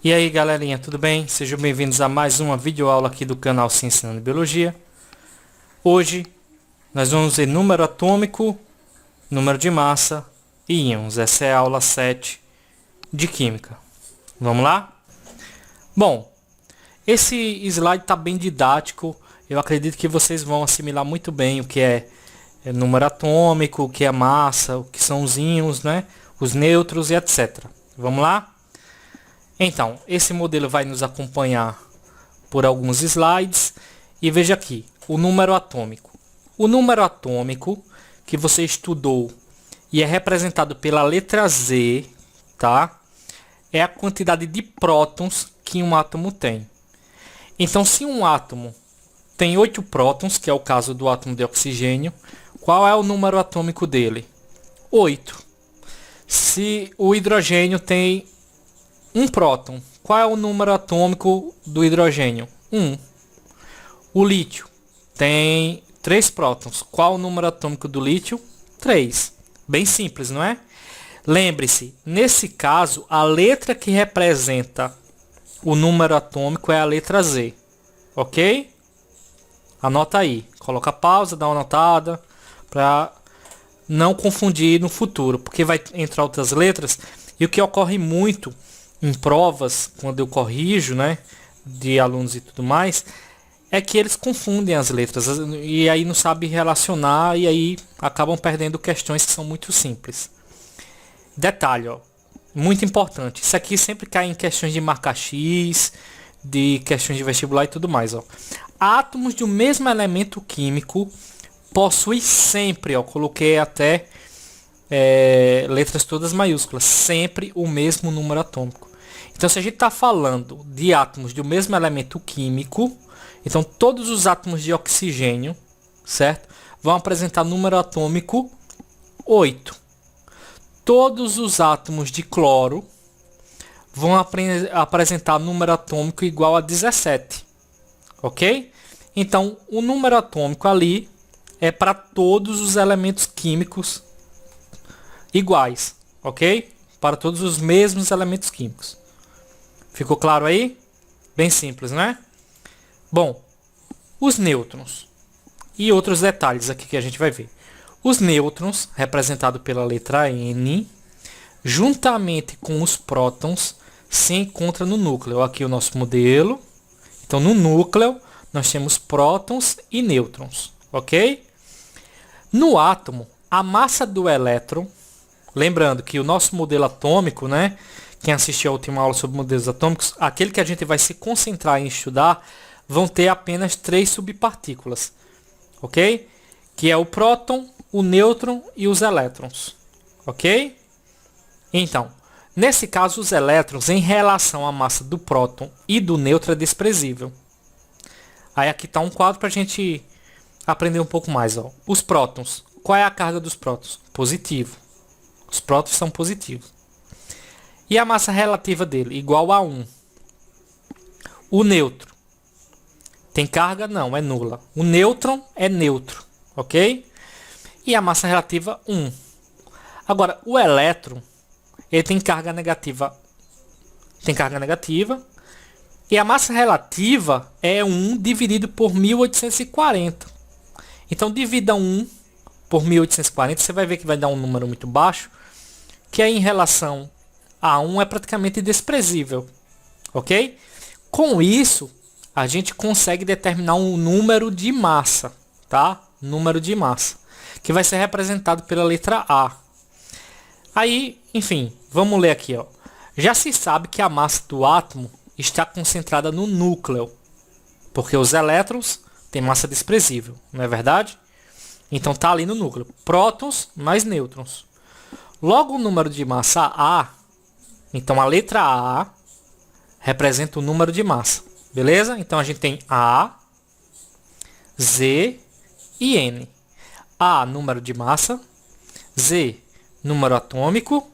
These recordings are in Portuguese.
E aí galerinha, tudo bem? Sejam bem-vindos a mais uma videoaula aqui do canal Ciência Ensinando Biologia. Hoje nós vamos ver número atômico, número de massa e íons. Essa é a aula 7 de Química. Vamos lá? Bom, esse slide está bem didático. Eu acredito que vocês vão assimilar muito bem o que é número atômico, o que é massa, o que são os íons, né? Os nêutrons e etc. Vamos lá? Então, esse modelo vai nos acompanhar por alguns slides. E veja aqui, o número atômico. O número atômico que você estudou e é representado pela letra Z, tá? É a quantidade de prótons que um átomo tem. Então, se um átomo tem 8 prótons, que é o caso do átomo de oxigênio, qual é o número atômico dele? 8. Se o hidrogênio tem um próton, qual é o número atômico do hidrogênio? 1. O lítio tem 3 prótons. Qual o número atômico do lítio? 3. Bem simples, não é? Lembre-se, nesse caso, a letra que representa o número atômico é a letra Z. Ok? Anota aí. Coloca pausa, dá uma anotada para não confundir no futuro, porque vai entrar outras letras. E o que ocorre muito em provas, quando eu corrijo, né, de alunos e tudo mais, é que eles confundem as letras e aí não sabem relacionar e aí acabam perdendo questões que são muito simples. Detalhe, ó, muito importante, isso aqui sempre cai em questões de marca X, de questões de vestibular e tudo mais, ó. Átomos de um mesmo elemento químico possuem sempre, ó, coloquei até letras todas maiúsculas, sempre o mesmo número atômico. Então, se a gente está falando de átomos do mesmo elemento químico, então todos os átomos de oxigênio, certo, vão apresentar número atômico 8. Todos os átomos de cloro vão apresentar número atômico igual a 17. Ok? Então, o número atômico ali é para todos os elementos químicos iguais, ok? Para todos os mesmos elementos químicos. Ficou claro aí? Bem simples, né? Bom, os nêutrons e outros detalhes aqui que a gente vai ver. Os nêutrons, representado pela letra N, juntamente com os prótons, se encontram no núcleo. Aqui o nosso modelo. Então, no núcleo, nós temos prótons e nêutrons, ok? No átomo, a massa do elétron, lembrando que o nosso modelo atômico, né? Quem assistiu a última aula sobre modelos atômicos, aquele que a gente vai se concentrar em estudar, vão ter apenas 3 subpartículas, ok? Que é o próton, o nêutron e os elétrons, ok? Então, nesse caso, os elétrons em relação à massa do próton e do nêutron é desprezível. Aí aqui está um quadro para a gente aprender um pouco mais, ó. Os prótons, qual é a carga dos prótons? Positivo. Os prótons são positivos. E a massa relativa dele? Igual a 1. O nêutron tem carga? Não, é nula. O nêutron é neutro, ok? E a massa relativa 1. Agora, o elétron, ele tem carga negativa. Tem carga negativa. E a massa relativa é 1 dividido por 1840. Então, divida 1 por 1840, você vai ver que vai dar um número muito baixo, que é em relação a 1 é praticamente desprezível, ok? Com isso, a gente consegue determinar um número de massa, tá? Número de massa, que vai ser representado pela letra A. Aí, enfim, vamos ler aqui, ó. Já se sabe que a massa do átomo está concentrada no núcleo, porque os elétrons têm massa desprezível, não é verdade? Então tá ali no núcleo, prótons mais nêutrons. Logo, o número de massa A, então a letra A representa o número de massa, beleza? Então a gente tem A, Z e N. A, número de massa, Z, número atômico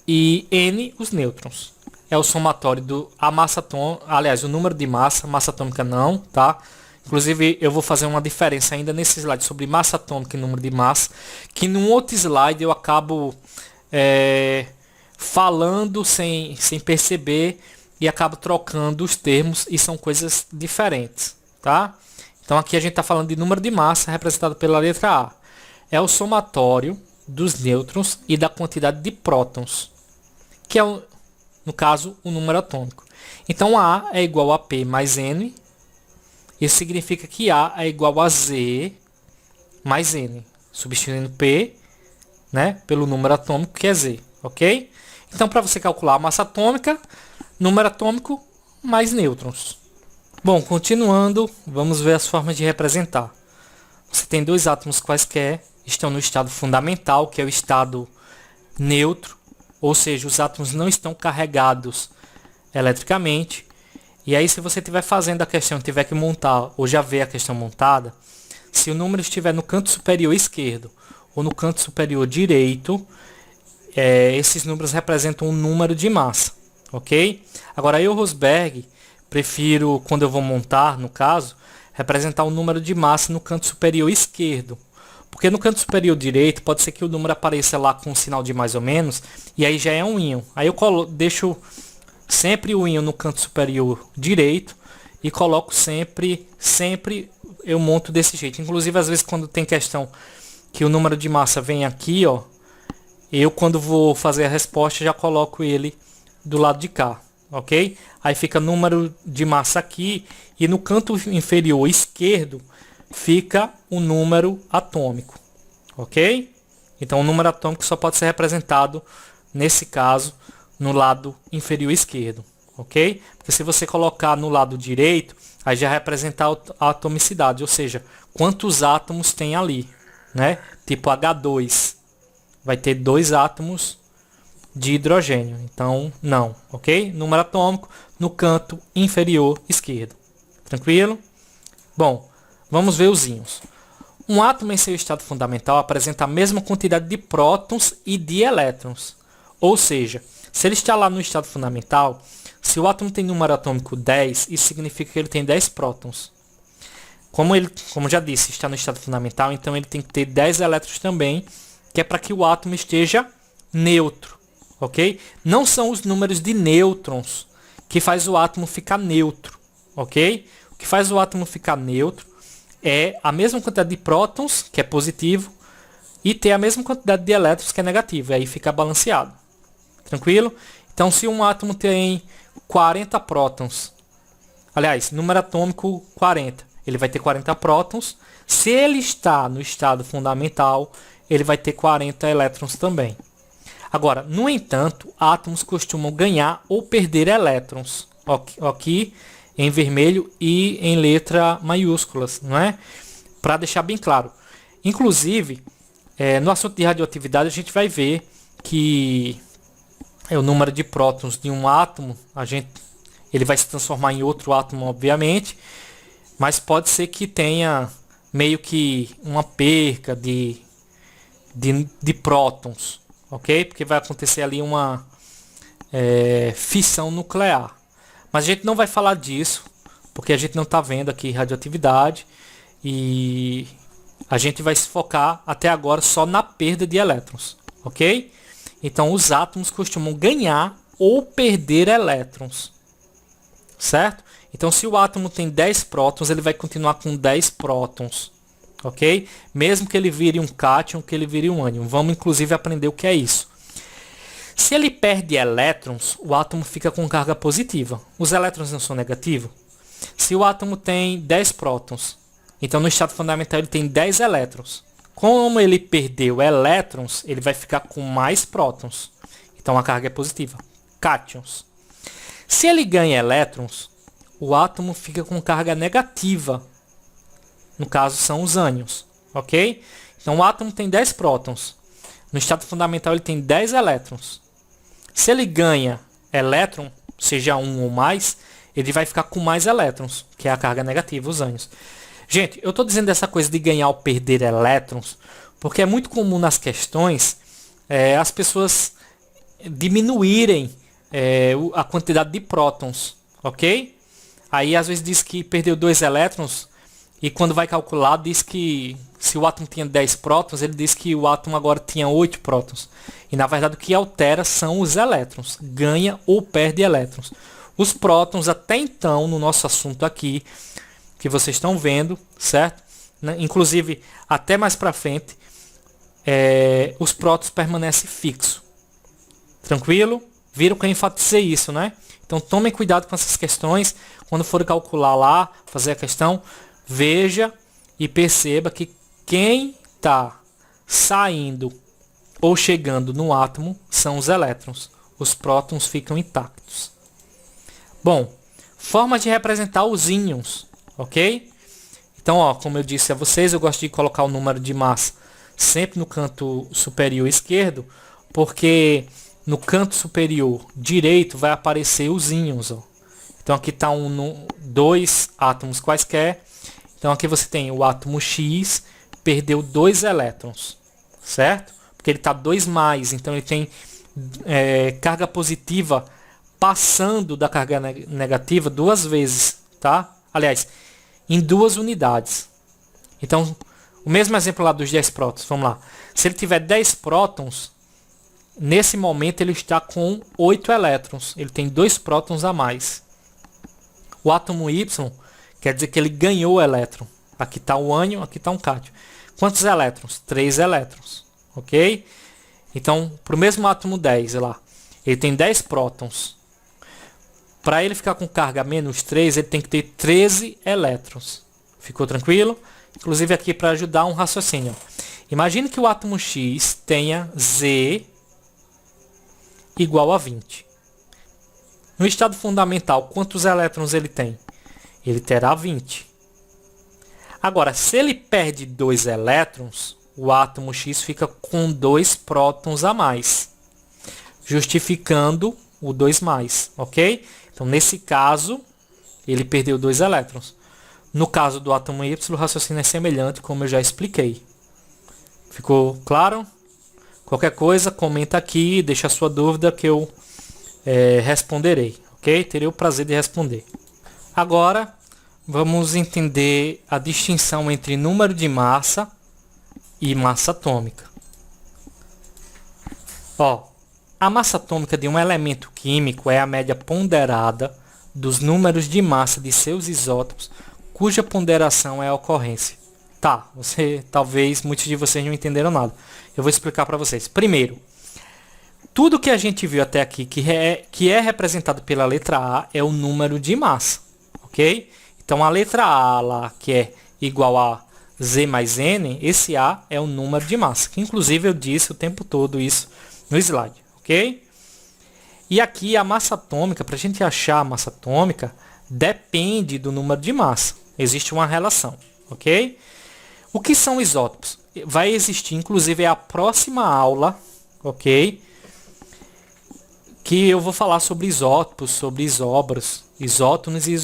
e N, os nêutrons. É o somatório do a massa atômica, aliás, o número de massa atômica não, tá? Inclusive, eu vou fazer uma diferença ainda nesse slide sobre massa atômica e número de massa, que num outro slide eu acabo falando sem perceber e acabo trocando os termos e são coisas diferentes, tá? Então aqui a gente está falando de número de massa representado pela letra A. É o somatório dos nêutrons e da quantidade de prótons, que é, no caso, o número atômico. Então A é igual a P mais N. Isso significa que A é igual a Z mais N, substituindo P, né, pelo número atômico, que é Z, ok? Então, para você calcular a massa atômica, número atômico mais nêutrons. Bom, continuando, vamos ver as formas de representar. Você tem dois átomos quaisquer, estão no estado fundamental, que é o estado neutro, ou seja, os átomos não estão carregados eletricamente. E aí, se você estiver fazendo a questão, tiver que montar ou já ver a questão montada, se o número estiver no canto superior esquerdo ou no canto superior direito, esses números representam um número de massa, ok? Agora, eu, Rosberg, prefiro, quando eu vou montar, no caso, representar o número de massa no canto superior esquerdo. Porque no canto superior direito, pode ser que o número apareça lá com um sinal de mais ou menos, e aí já é um íon. Aí eu deixo sempre o íon no canto superior direito e coloco sempre eu monto desse jeito. Inclusive, às vezes, quando tem questão que o número de massa vem aqui, ó, eu, quando vou fazer a resposta, já coloco ele do lado de cá, ok? Aí fica número de massa aqui e no canto inferior esquerdo fica o número atômico, ok? Então, o número atômico só pode ser representado, nesse caso, no lado inferior esquerdo, ok? Porque se você colocar no lado direito, aí já representa a atomicidade, ou seja, quantos átomos tem ali, né? Tipo H2, vai ter 2 átomos de hidrogênio, então não, ok? Número atômico no canto inferior esquerdo, tranquilo? Bom, vamos ver os íons. Um átomo em seu estado fundamental apresenta a mesma quantidade de prótons e de elétrons, ou seja, se ele está lá no estado fundamental, se o átomo tem número atômico 10, isso significa que ele tem 10 prótons. Como já disse, está no estado fundamental, então ele tem que ter 10 elétrons também, que é para que o átomo esteja neutro, ok? Não são os números de nêutrons que faz o átomo ficar neutro, ok? O que faz o átomo ficar neutro é a mesma quantidade de prótons, que é positivo, e ter a mesma quantidade de elétrons, que é negativo, e aí fica balanceado. Tranquilo? Então, se um átomo tem 40 prótons, aliás, número atômico 40, ele vai ter 40 prótons. Se ele está no estado fundamental, ele vai ter 40 elétrons também. Agora, no entanto, átomos costumam ganhar ou perder elétrons. Aqui em vermelho e em letra maiúsculas, não é? Para deixar bem claro. Inclusive, no assunto de radioatividade, a gente vai ver que o número de prótons de um átomo, ele vai se transformar em outro átomo, obviamente, mas pode ser que tenha meio que uma perca de prótons, ok? Porque vai acontecer ali uma fissão nuclear. Mas a gente não vai falar disso, porque a gente não está vendo aqui radioatividade e a gente vai se focar até agora só na perda de elétrons, ok? Então, os átomos costumam ganhar ou perder elétrons, certo? Então, se o átomo tem 10 prótons, ele vai continuar com 10 prótons, ok? Mesmo que ele vire um cátion, que ele vire um ânion. Vamos, inclusive, aprender o que é isso. Se ele perde elétrons, o átomo fica com carga positiva. Os elétrons não são negativos? Se o átomo tem 10 prótons, então no estado fundamental ele tem 10 elétrons. Como ele perdeu elétrons, ele vai ficar com mais prótons. Então a carga é positiva. Cátions. Se ele ganha elétrons, o átomo fica com carga negativa. No caso, são os ânions. Ok? Então o átomo tem 10 prótons. No estado fundamental ele tem 10 elétrons. Se ele ganha elétron, seja um ou mais, ele vai ficar com mais elétrons, que é a carga negativa, os ânions. Gente, eu estou dizendo essa coisa de ganhar ou perder elétrons, porque é muito comum nas questões as pessoas diminuírem a quantidade de prótons, ok? Aí às vezes diz que perdeu 2 elétrons, e quando vai calcular diz que se o átomo tinha 10 prótons, ele diz que o átomo agora tinha 8 prótons. E na verdade o que altera são os elétrons, ganha ou perde elétrons. Os prótons, até então, no nosso assunto aqui, que vocês estão vendo, certo? Inclusive, até mais para frente, os prótons permanecem fixos. Tranquilo? Viram que eu enfatizei isso, né? Então tomem cuidado com essas questões. Quando for calcular lá, fazer a questão, veja e perceba que quem está saindo ou chegando no átomo são os elétrons. Os prótons ficam intactos. Bom, forma de representar os íons, ok? Então, ó, como eu disse a vocês, eu gosto de colocar o número de massa sempre no canto superior esquerdo, porque no canto superior direito vai aparecer os íons, ó. Então aqui está dois átomos quaisquer. Então aqui você tem o átomo X, perdeu 2 elétrons, certo? Porque ele está 2+, então ele tem carga positiva passando da carga negativa 2 vezes, tá? Aliás, em 2 unidades. Então, o mesmo exemplo lá dos 10 prótons, vamos lá. Se ele tiver 10 prótons, nesse momento ele está com 8 elétrons. Ele tem 2 prótons a mais. O átomo Y quer dizer que ele ganhou elétron. Aqui está o ânion, aqui está um cátion. Quantos elétrons? 3 elétrons. Ok? Então, para o mesmo átomo 10, lá, ele tem 10 prótons. Para ele ficar com carga -3, ele tem que ter 13 elétrons. Ficou tranquilo? Inclusive aqui para ajudar um raciocínio. Imagine que o átomo X tenha Z igual a 20. No estado fundamental, quantos elétrons ele tem? Ele terá 20. Agora, se ele perde 2 elétrons, o átomo X fica com 2 prótons a mais, justificando o 2+, ok? Então, nesse caso, ele perdeu 2 elétrons. No caso do átomo Y, o raciocínio é semelhante, como eu já expliquei. Ficou claro? Qualquer coisa, comenta aqui, deixa a sua dúvida que eu responderei, ok? Terei o prazer de responder. Agora, vamos entender a distinção entre número de massa e massa atômica. Ó, a massa atômica de um elemento químico é a média ponderada dos números de massa de seus isótopos, cuja ponderação é a ocorrência. Tá, talvez muitos de vocês não entenderam nada. Eu vou explicar para vocês. Primeiro, tudo que a gente viu até aqui que é representado pela letra A é o número de massa, ok? Então a letra A lá, que é igual a Z mais N, esse A é o número de massa, que inclusive eu disse o tempo todo isso no slide, ok? E aqui a massa atômica, para a gente achar a massa atômica, depende do número de massa. Existe uma relação, ok? O que são isótopos? Vai existir, inclusive, a próxima aula, ok? Que eu vou falar sobre isótopos, sobre isobras, isótonos e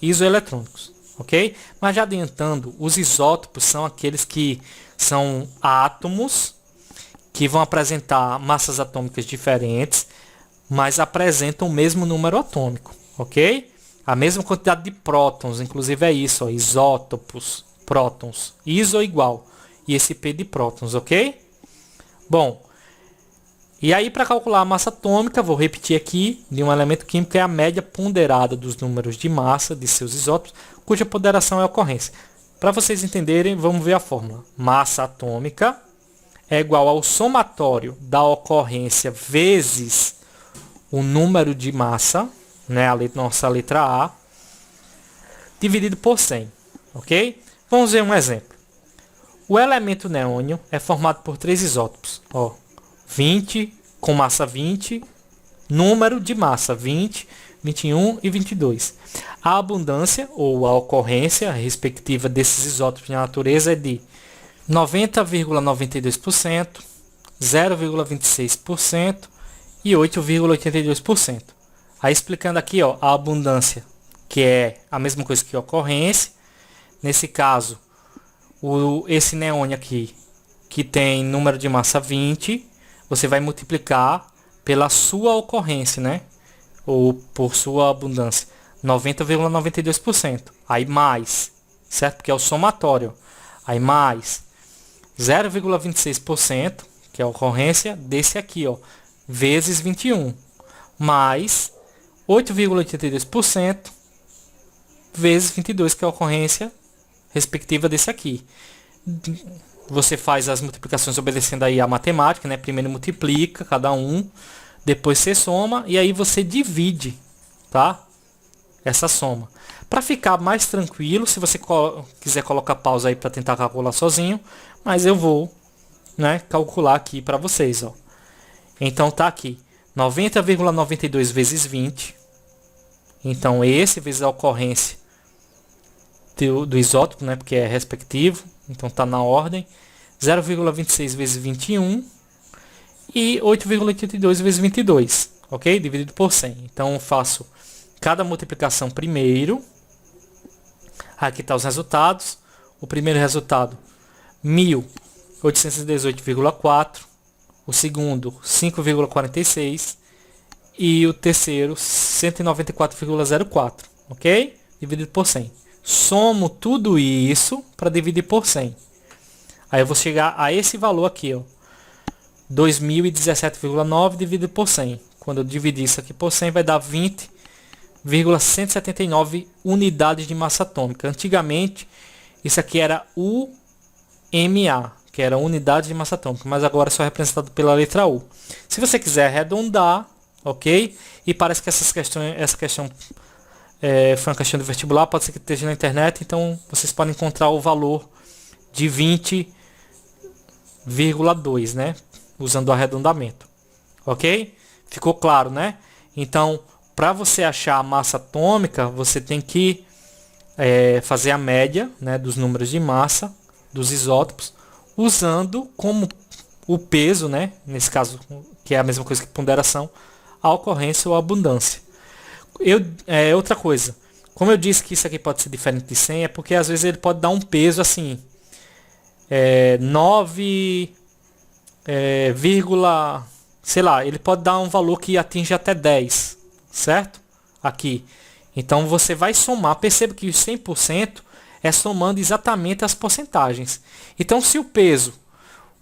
isoeletrônicos, ok? Mas já adiantando, os isótopos são aqueles que são átomos que vão apresentar massas atômicas diferentes, mas apresentam o mesmo número atômico, ok? A mesma quantidade de prótons, inclusive é isso, ó, isótopos, prótons, iso igual, e esse P de prótons, ok? Bom, e aí para calcular a massa atômica, vou repetir aqui, de um elemento químico é a média ponderada dos números de massa de seus isótopos, cuja ponderação é a ocorrência. Para vocês entenderem, vamos ver a fórmula. Massa atômica é igual ao somatório da ocorrência vezes o número de massa, né, nossa letra A, dividido por 100, ok? Vamos ver um exemplo. O elemento neônio é formado por 3 isótopos, ó, 20 com massa 20, número de massa 20, 21 e 22. A abundância ou a ocorrência respectiva desses isótopos na natureza é de 90,92%, 0,26% e 8,82%. Aí explicando aqui, ó, a abundância, que é a mesma coisa que a ocorrência. Nesse caso, esse neônio aqui, que tem número de massa 20, você vai multiplicar pela sua ocorrência, né? Ou por sua abundância, 90,92%. Aí mais, certo? Porque é o somatório. Aí mais 0,26%, que é a ocorrência desse aqui, ó, vezes 21, mais 8,82% vezes 22, que é a ocorrência respectiva desse aqui. Você faz as multiplicações obedecendo aí a matemática, né? Primeiro multiplica cada um, depois você soma e aí você divide, tá? Essa soma. Para ficar mais tranquilo, se você quiser colocar pausa aí para tentar calcular sozinho, mas eu vou, né, calcular aqui para vocês, ó. Então tá aqui 90,92 vezes 20. Então esse vezes a ocorrência do isótopo, né, porque é respectivo, então tá na ordem. 0,26 vezes 21 e 8,82 vezes 22, ok? Dividido por 100. Então eu faço cada multiplicação primeiro. Aqui tá os resultados. O primeiro resultado 1818,4, o segundo 5,46 e o terceiro 194,04, ok? Dividido por 100. Somo tudo isso para dividir por 100. Aí eu vou chegar a esse valor aqui, ó, 2017,9 dividido por 100. Quando eu dividir isso aqui por 100 vai dar 20,179 unidades de massa atômica. Antigamente isso aqui era UMA, que era unidade de massa atômica, mas agora é só representado pela letra U. Se você quiser arredondar, ok? E parece que essa questão foi uma questão de vestibular, pode ser que esteja na internet, então vocês podem encontrar o valor de 20,2, né? Usando o arredondamento, ok? Ficou claro, né? Então, para você achar a massa atômica, você tem que fazer a média, né, dos números de massa dos isótopos, usando como o peso, né, nesse caso, que é a mesma coisa que ponderação, a ocorrência ou a abundância. Outra coisa, como eu disse que isso aqui pode ser diferente de 100, é porque às vezes ele pode dar um peso assim, 9, sei lá, ele pode dar um valor que atinge até 10, certo? Aqui. Então você vai somar, perceba que os 100% é somando exatamente as porcentagens. Então se o peso,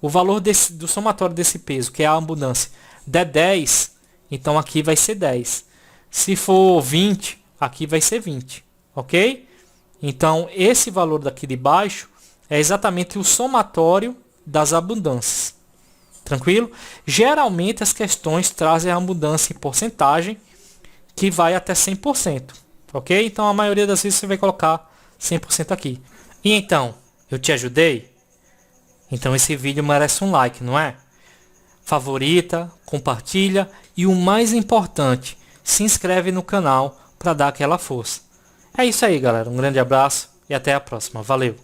o valor do somatório desse peso, que é a abundância, der 10, então aqui vai ser 10. Se for 20, aqui vai ser 20, ok? Então esse valor daqui de baixo é exatamente o somatório das abundâncias. Tranquilo? Geralmente as questões trazem a abundância em porcentagem, que vai até 100%, ok? Então a maioria das vezes você vai colocar 100% aqui. E então, eu te ajudei? Então esse vídeo merece um like, não é? Favorita, compartilha e o mais importante, se inscreve no canal para dar aquela força. É isso aí, galera. Um grande abraço e até a próxima. Valeu!